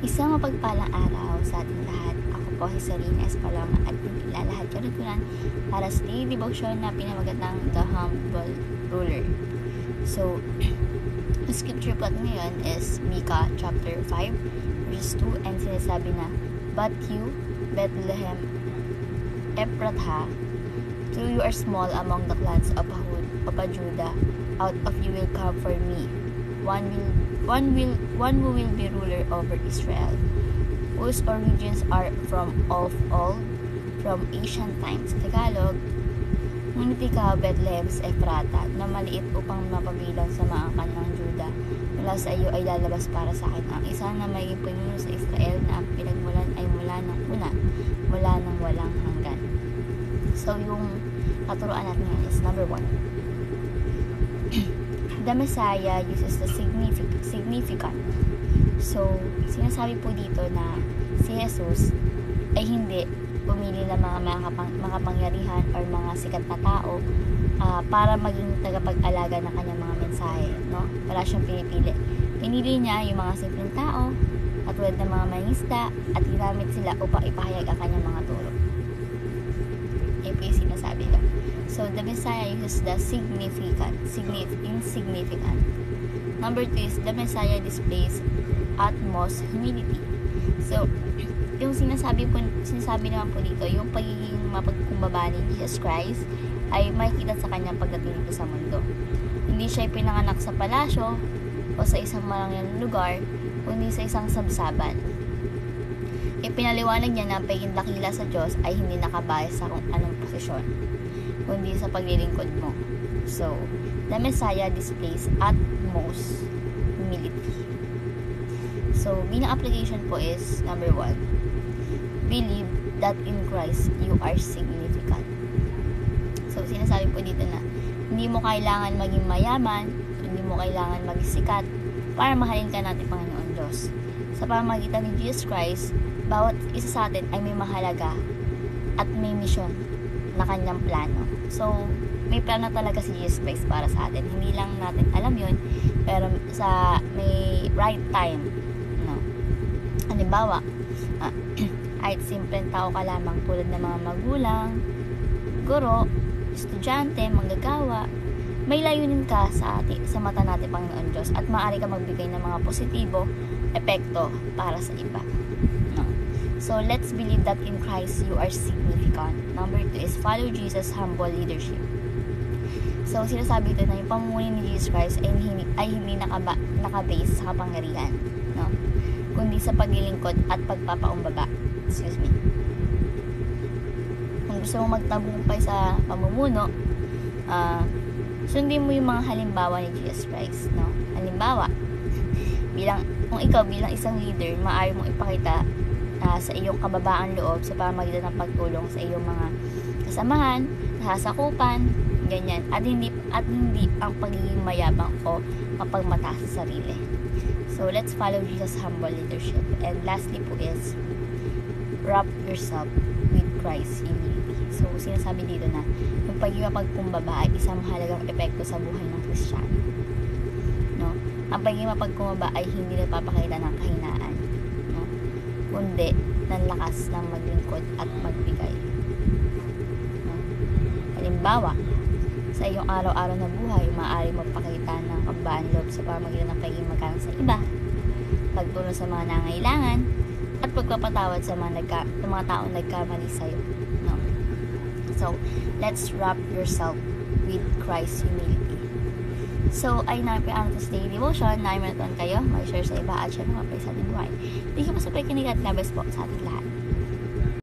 Isang mapagpalang araw sa ating lahat. Ako po si Sarina Espalong at ilalahad kanutunan para sa daily devotion na pinamagat ng The Humble Ruler. So, the scripture po ngayon is Micah chapter 5 verse 2 and sinasabi na, "But you, Bethlehem Ephrathah, though you are small among the clans of Judah, out of you will come for me one who will be ruler over Israel, whose origins are from of old, from ancient times." Sa Tagalog, ngunit ikaw, Bethlehem Ephrathah, na maliit upang mapabilang sa mga kanang Juda, mula sa iyo ay lalabas para sa akin ang isa na may pinuno sa Israel, na ang pinagmulan ay mula ng una, mula ng walang hanggan. So, yung katuruan natin ngayon is number 1. The Messiah uses the significant. So, sinasabi po dito na si Jesus ay hindi pumili ng mga makapangyarihan or mga sikat na tao para maging tagapag-alaga ng kanyang mga mensahe, no? Wala siyang pinipili. Pinili niya yung mga simpleng tao, katulad ng mga mangingisda, at ginamit sila upang ipahayag ang kanyang mga turo. Ito yung sinasabi ko. So, the Messiah uses the insignificant. Number 2 is the Messiah displays utmost humility. So, yung sinasabi naman po dito, yung pagiging mapagkumbaba ni Jesus Christ ay makikita sa kanyang pagdating dito sa mundo. Hindi siya pinanganak sa palasyo o sa isang marangyang lugar, kundi sa isang sabsaban. Ipinaliwanag niya na ang pagiging dakila sa Diyos ay hindi nakabase sa kung anong posisyon, kundi sa paglilingkod mo. So, the Messiah displays utmost humility. So, bilang application po is, number 1, believe that in Christ you are significant. So, sinasabi po dito na hindi mo kailangan maging mayaman, hindi mo kailangan maging sikat para mahalin ka natin Panginoon Diyos. Sa pamamagitan ni Jesus Christ, bawat isa sa atin ay may mahalaga at may misyon na kanyang plano. So, may plano talaga si Jesus Christ para sa atin. Hindi lang natin alam yun, pero sa may right time, no? Halimbawa, kahit simpleng tao ka lamang tulad ng mga magulang, guro, estudyante, manggagawa, may layunin ka sa mata natin Panginoon Diyos, at maaari ka magbigay ng mga positibo epekto para sa iba. No? So, let's believe that in Christ you are significant. Number 2 is follow Jesus' humble leadership. So, sinasabi ito na yung pamumuno ni Jesus Christ ay hindi nakabase sa kapangyarihan, no? Kundi sa paglilingkod at pagpapaumbaba. Excuse me. Kung gusto mong magtagumpay sa pamumuno, sundin mo yung mga halimbawa ni Jesus Christ, no? Halimbawa, kung ikaw bilang isang leader, maaari mong ipakita sa iyong kababaang loob sa pamamagitan ng pagtulong sa iyong mga kasamahan, nasasakupan, ganyan, at hindi ang pagiging mayabang o mapagmataas sa sarili. So, let's follow Jesus' humble leadership. And lastly po is wrap yourself with Christ's humility. So, sinasabi dito na yung pagkumbaba ay isang mahalagang epekto sa buhay ng Kristiyano, no? Ang pagiging mapagkumbaba ay hindi nagpapakita ng kahinaan, no? Kundi ng lakas ng maglingkod at magbigay, no? Halimbawa, sa iyong araw-araw na buhay, maaari magpakita ng kabaan loob sa pamamagitan ng pagiging magalang sa iba, pagtulong sa mga nangangailangan, at pagpapatawad sa mga taong nagkamali sa iyo, no? So, let's wrap yourself with Christ's humility. So, ay namin ang daily devotion na imanatan kayo, mag-share sa iba at share mga sa ating buhay. Thank you po sa pakikinig at labas po sa ating lahat.